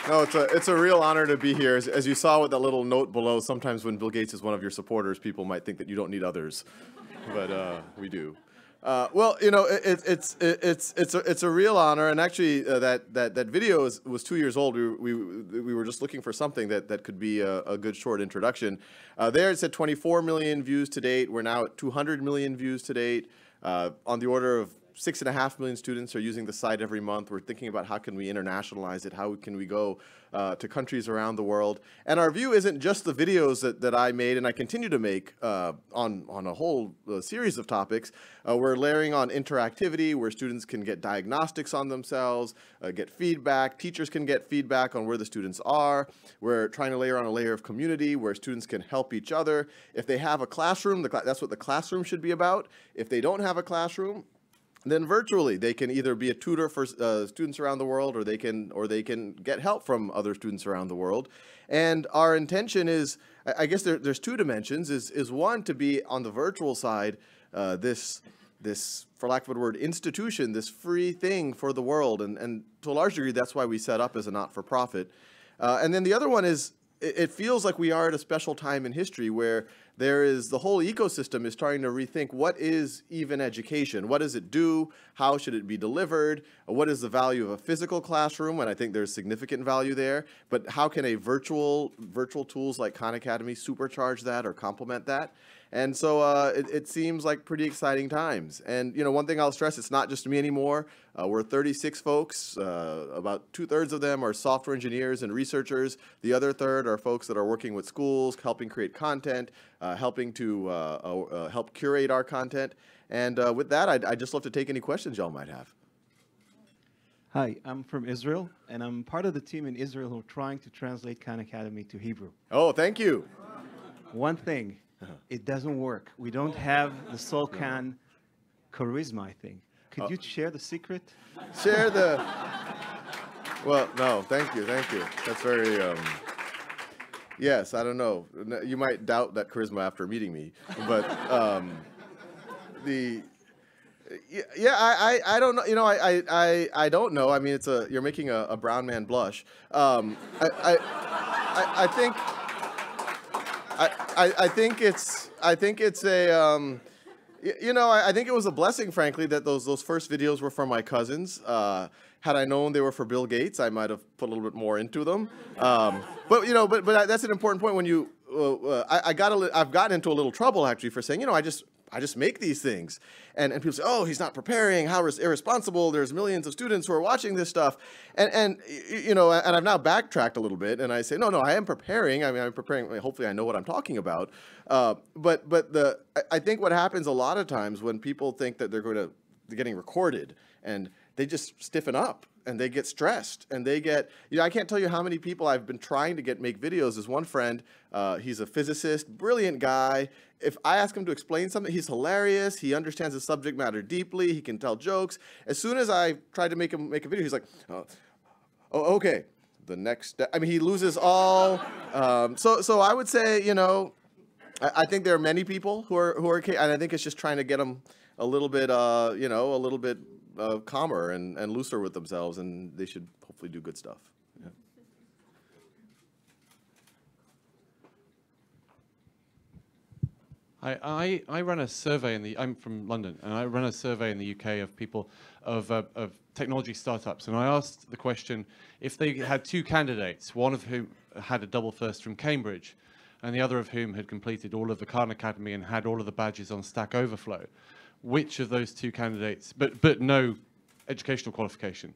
No, it's a real honor to be here. As you saw with that little note below, sometimes when Bill Gates is one of your supporters, people might think that you don't need others, but we do. Well, you know, it's a real honor, and actually, that video was 2 years old. We were just looking for something that could be a good short introduction. There it said 24 million views to date. We're now at 200 million views to date. On the order of 6.5 million students are using the site every month. We're thinking about how can we internationalize it, how can we go to countries around the world. And our view isn't just the videos that I made and I continue to make on a whole series of topics. We're layering on interactivity where students can get diagnostics on themselves, get feedback. Teachers can get feedback on where the students are. We're trying to layer on a layer of community where students can help each other. If they have a classroom, that's what the classroom should be about. If they don't have a classroom, then virtually they can either be a tutor for students around the world, or they can get help from other students around the world. And our intention is, I guess there's two dimensions. Is one, to be on the virtual side, this for lack of a word, institution, this free thing for the world, and to a large degree that's why we set up as a not-for-profit. And then the other one is, it feels like we are at a special time in history where the whole ecosystem is trying to rethink what is even education. What does it do? How should it be delivered? What is the value of a physical classroom? And I think there's significant value there. But how can a virtual tools like Khan Academy supercharge that or complement that? And so it seems like pretty exciting times. And you know, one thing I'll stress, it's not just me anymore. We're 36 folks. About 2/3 of them are software engineers and researchers. The other third are folks that are working with schools, helping create content, helping to help curate our content. And with that, I'd just love to take any questions y'all might have. Hi, I'm from Israel, and I'm part of the team in Israel who are trying to translate Khan Academy to Hebrew. Oh, thank you. One thing, it doesn't work. We don't have the Salman charisma, I think. Could you share the secret? Share the... Well, no, thank you. That's very... Yes, I don't know. You might doubt that charisma after meeting me, but I don't know. You know, I don't know. I mean, you're making a brown man blush. I think it's a you know, I think it was a blessing, frankly, that those first videos were from my cousins. Had I known they were for Bill Gates, I might have put a little bit more into them. But you know, but that's an important point. When you, I've gotten into a little trouble actually for saying, you know, I just make these things, and people say, oh, he's not preparing, how irresponsible. There's millions of students who are watching this stuff, and you know, and I've now backtracked a little bit, and I say, no, I am preparing. I mean, I'm preparing. Hopefully, I know what I'm talking about. But I think what happens a lot of times when people think that they're getting recorded, and they just stiffen up and they get stressed and they get, you know, I can't tell you how many people I've been trying to make videos. There's one friend, he's a physicist, brilliant guy. If I ask him to explain something, he's hilarious. He understands the subject matter deeply. He can tell jokes. As soon as I tried to make him make a video, he's like, oh, okay, the next step. I mean, he loses all. So I would say, you know, I think there are many people who are, and I think it's just trying to get them a little bit, you know, a little bit calmer and looser with themselves, and they should hopefully do good stuff. Yeah. I run a survey I'm from London, and I run a survey in the UK of people, of technology startups, and I asked the question, if they had two candidates, one of whom had a double first from Cambridge, and the other of whom had completed all of the Khan Academy and had all of the badges on Stack Overflow, which of those two candidates, but no educational qualification,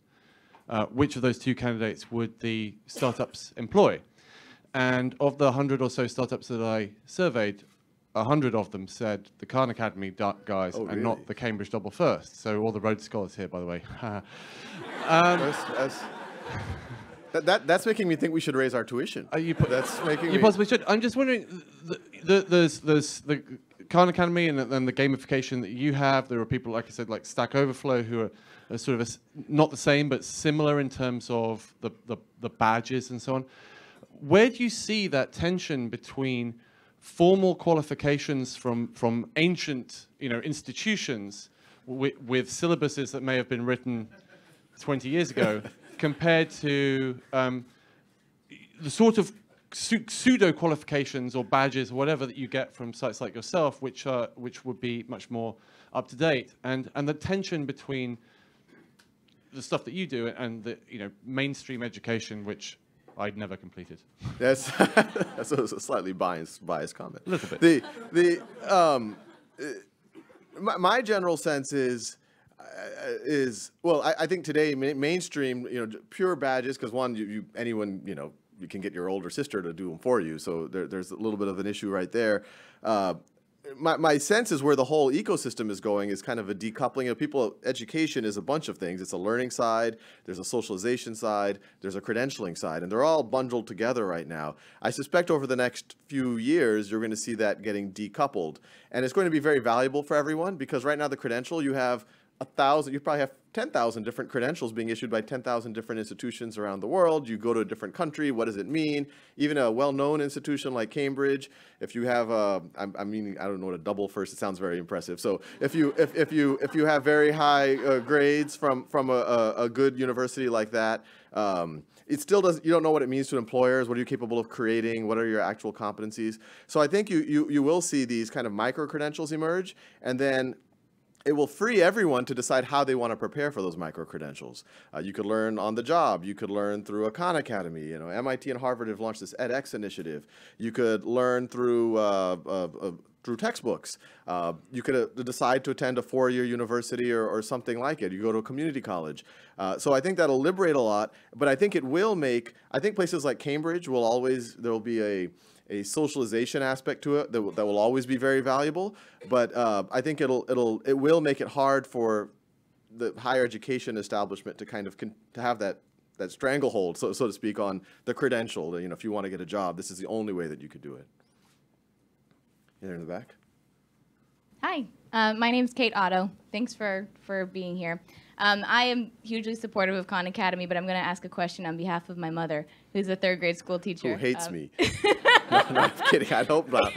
which of those two candidates would the startups employ? And of the 100 or so startups that I surveyed, 100 of them said the Khan Academy guys, and not the Cambridge double first. So all the Rhodes Scholars here, by the way. That's making me think we should raise our tuition. That's making me... You possibly should. I'm just wondering, there's the Khan Academy and then the gamification that you have. There are people, like I said, like Stack Overflow, who are sort of not the same, but similar in terms of the badges and so on. Where do you see that tension between formal qualifications from ancient, you know, institutions with syllabuses that may have been written 20 years ago, compared to the sort of pseudo qualifications or badges or whatever that you get from sites like yourself, which would be much more up to date, and the tension between the stuff that you do and the mainstream education, which I'd never completed. That's a slightly biased comment. A little bit. My general sense is well, I think today mainstream, pure badges, because one, anyone, you can get your older sister to do them for you, so there's a little bit of an issue right there. My sense is where the whole ecosystem is going is kind of a decoupling of people. Education is a bunch of things. It's a learning side, there's a socialization side, there's a credentialing side, and they're all bundled together right now. I suspect over the next few years, you're going to see that getting decoupled. And it's going to be very valuable for everyone, because right now the credential, you have 1,000, you probably have 10,000 different credentials being issued by 10,000 different institutions around the world. You go to a different country, what does it mean? Even a well-known institution like Cambridge, if you have I don't know what a double first, it sounds very impressive. So if you have very high grades from a good university like that, it still doesn't, you don't know what it means to employers. What are you capable of creating? What are your actual competencies? So I think you will see these kind of micro credentials emerge, and then it will free everyone to decide how they want to prepare for those micro-credentials. You could learn on the job. You could learn through a Khan Academy. MIT and Harvard have launched this edX initiative. You could learn through textbooks. You could decide to attend a 4-year university or something like it. You go to a community college. So I think that'll liberate a lot, but I think it will make, I think places like Cambridge will always, there will be a socialization aspect to it that will always be very valuable, but I think it will make it hard for the higher education establishment to kind of to have that stranglehold, so to speak, on the credential. If you want to get a job, this is the only way that you could do it. There in the back. Hi, my name's Kate Otto. Thanks for being here. I am hugely supportive of Khan Academy, but I'm going to ask a question on behalf of my mother, who's a 3rd grade school teacher. Who hates me. No, I'm kidding. I hope not.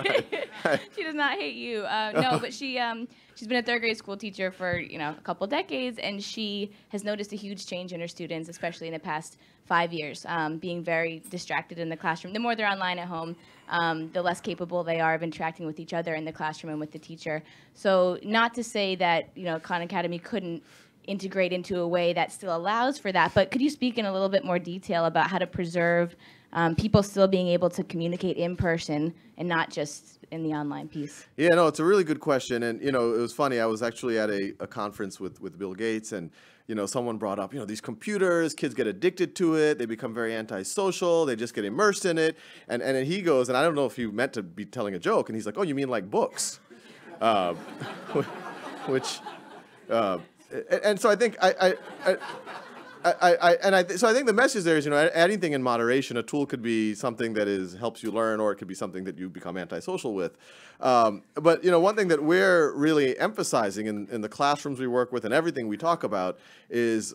She does not hate you. No, but she's been a 3rd grade school teacher for a couple decades, and she has noticed a huge change in her students, especially in the past 5 years, being very distracted in the classroom. The more they're online at home, the less capable they are of interacting with each other in the classroom and with the teacher. So not to say that Khan Academy couldn't integrate into a way that still allows for that, but could you speak in a little bit more detail about how to preserve people still being able to communicate in person and not just in the online piece? Yeah, no, it's a really good question. And, it was funny. I was actually at a conference with Bill Gates, and, someone brought up, these computers, kids get addicted to it. They become very antisocial. They just get immersed in it. And then he goes, and I don't know if he meant to be telling a joke, and he's like, oh, you mean like books? Which... and so I think so I think the message there is, anything in moderation. A tool could be something that helps you learn, or it could be something that you become antisocial with. But one thing that we're really emphasizing in the classrooms we work with and everything we talk about is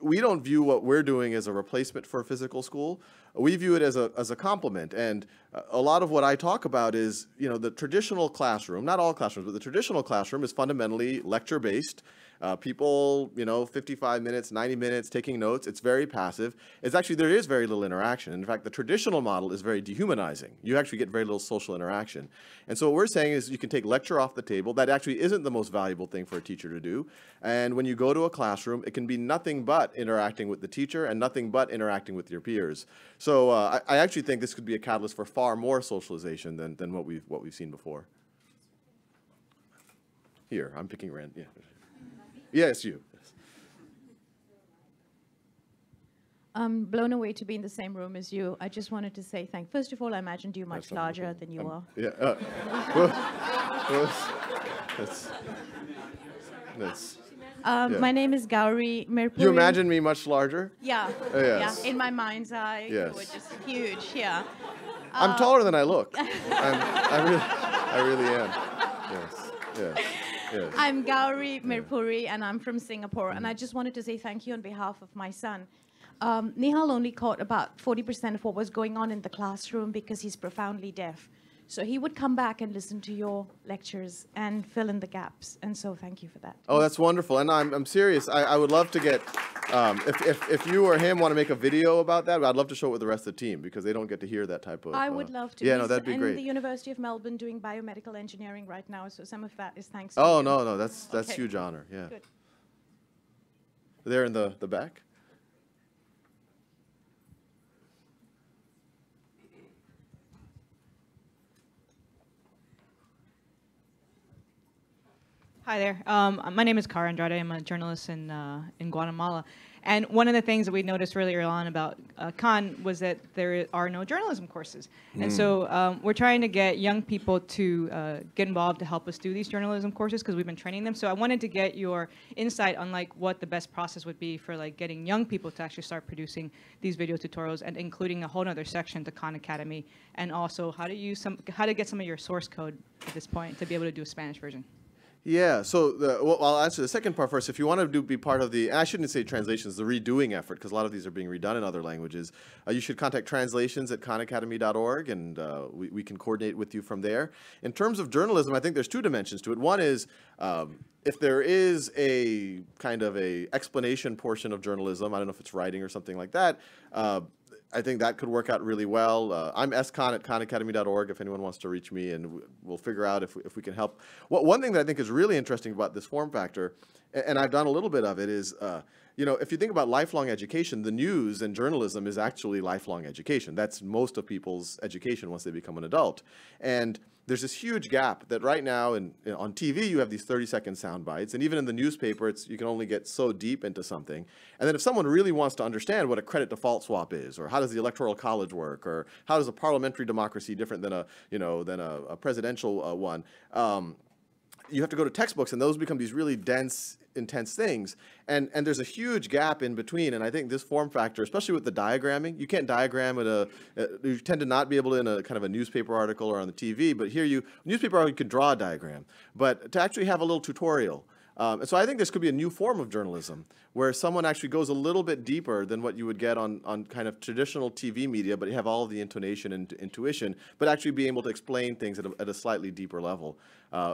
we don't view what we're doing as a replacement for physical school. We view it as a complement. And a lot of what I talk about is, the traditional classroom, not all classrooms, but the traditional classroom is fundamentally lecture-based. People, 55 minutes, 90 minutes taking notes. It's very passive. There is very little interaction. In fact, the traditional model is very dehumanizing. You actually get very little social interaction. And so what we're saying is you can take lecture off the table. That actually isn't the most valuable thing for a teacher to do. And when you go to a classroom, it can be nothing but interacting with the teacher and nothing but interacting with your peers. So I actually think this could be a catalyst for far more socialization than what we've seen before. Here, I'm picking random. Yeah. Yes, you. I'm blown away to be in the same room as you. I just wanted to say First of all, I imagined you much larger than you are. Yeah. That's yeah. My name is Gauri Mirpuri. You imagine me much larger? Yeah. Yes. Yeah. In my mind's eye, yes. you were just huge. Yeah. I'm taller than I look. I really am. Yes. Yes. Yes. I'm Gauri Mirpuri, and I'm from Singapore. And I just wanted to say thank you on behalf of my son. Nihal only caught about 40% of what was going on in the classroom because he's profoundly deaf. So he would come back and listen to your lectures and fill in the gaps. And so thank you for that. Oh, that's wonderful. And I'm serious. I would love to get, if you or him want to make a video about that, I'd love to show it with the rest of the team because they don't get to hear that type of. I would love to. Yeah, no, He's that'd be great. in the University of Melbourne doing biomedical engineering right now, so some of that is thanks Oh, to you. no, that's Okay. huge honor. Yeah. Good. There in the back. Hi there. My name is Cara Andrade. I'm a journalist in Guatemala. And one of the things that we noticed really early on about Khan was that there are no journalism courses. And so we're trying to get young people to get involved to help us do these journalism courses because we've been training them. So I wanted to get your insight on like what the best process would be for like getting young people to actually start producing these video tutorials and including a whole other section to Khan Academy, and also how to get some of your source code at this point to be able to do a Spanish version. Yeah, so well, I'll answer the second part first. If you want to be part of the, and I shouldn't say translations, the redoing effort, because a lot of these are being redone in other languages, you should contact translations@khanacademy.org, and we can coordinate with you from there. In terms of journalism, I think there's two dimensions to it. One is if there is a kind of a explanation portion of journalism, I don't know if it's writing or something like that, I think that could work out really well. I'm skhan@khanacademy.org if anyone wants to reach me, and we'll figure out if we can help. One thing that I think is really interesting about this form factor, and I've done a little bit of it, is you know, if you think about lifelong education, the news and journalism is actually lifelong education. That's most of people's education once they become an adult. And there's this huge gap that right now on TV you have these 30-second sound bites, and even in the newspaper you can only get so deep into something. And then if someone really wants to understand what a credit default swap is, or how does the Electoral College work, or how is a parliamentary democracy different than a presidential one, you have to go to textbooks, and those become these really dense, intense things, and there's a huge gap in between. And I think this form factor, especially with the diagramming, you can't diagram you tend to not be able to in a kind of a newspaper article or on the TV, but here newspaper article, you could draw a diagram, but to actually have a little tutorial. And so I think this could be a new form of journalism where someone actually goes a little bit deeper than what you would get on kind of traditional TV media, but you have all of the intonation and intuition, but actually be able to explain things at a slightly deeper level,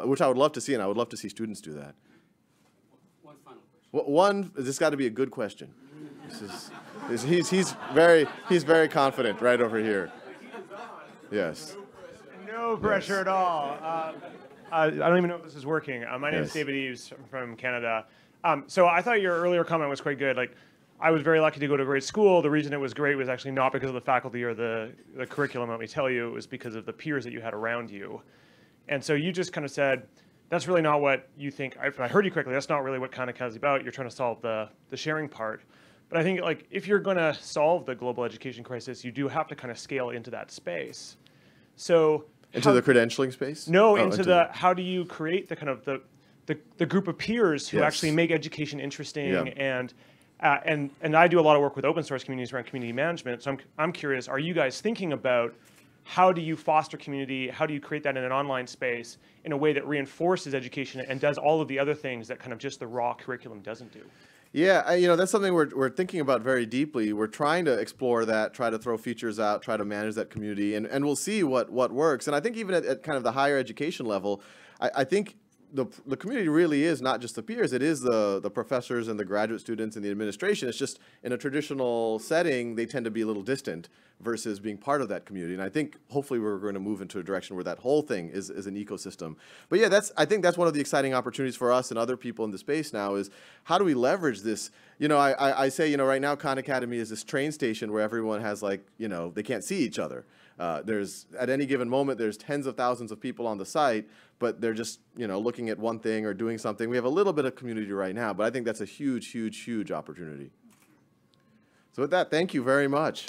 which I would love to see, and I would love to see students do that. One final question. This got to be a good question. He's very confident right over here. Yes. No pressure at all. I don't even know if this is working. My name is Yes. David Eves. I'm from Canada. So I thought your earlier comment was quite good. Like, I was very lucky to go to a great school. The reason it was great was actually not because of the faculty or the curriculum, let me tell you. It was because of the peers that you had around you. And so you just kind of said, that's really not what you think. If I heard you correctly, that's not really what Khan Academy is about. You're trying to solve the sharing part. But I think, like, if you're going to solve the global education crisis, you do have to kind of scale into that space. So Into the credentialing space? No, Oh, into the how do you create the kind of the group of peers who Yes. actually make education interesting. Yeah. And I do a lot of work with open source communities around community management. So I'm curious, are you guys thinking about how do you foster community? How do you create that in an online space in a way that reinforces education and does all of the other things that kind of just the raw curriculum doesn't do? Yeah, that's something we're thinking about very deeply. We're trying to explore that, try to throw features out, try to manage that community, and we'll see what works. And I think even at kind of the higher education level, I think the community really is not just the peers, it is the professors and the graduate students and the administration. It's just in a traditional setting, they tend to be a little distant versus being part of that community. And I think hopefully we're going to move into a direction where that whole thing is an ecosystem. But yeah, I think that's one of the exciting opportunities for us and other people in the space now is how do we leverage this? I say, right now Khan Academy is this train station where everyone has they can't see each other. There's at any given moment, there's tens of thousands of people on the site, but they're just, looking at one thing or doing something. We have a little bit of community right now, but I think that's a huge, huge, huge opportunity. So with that, thank you very much.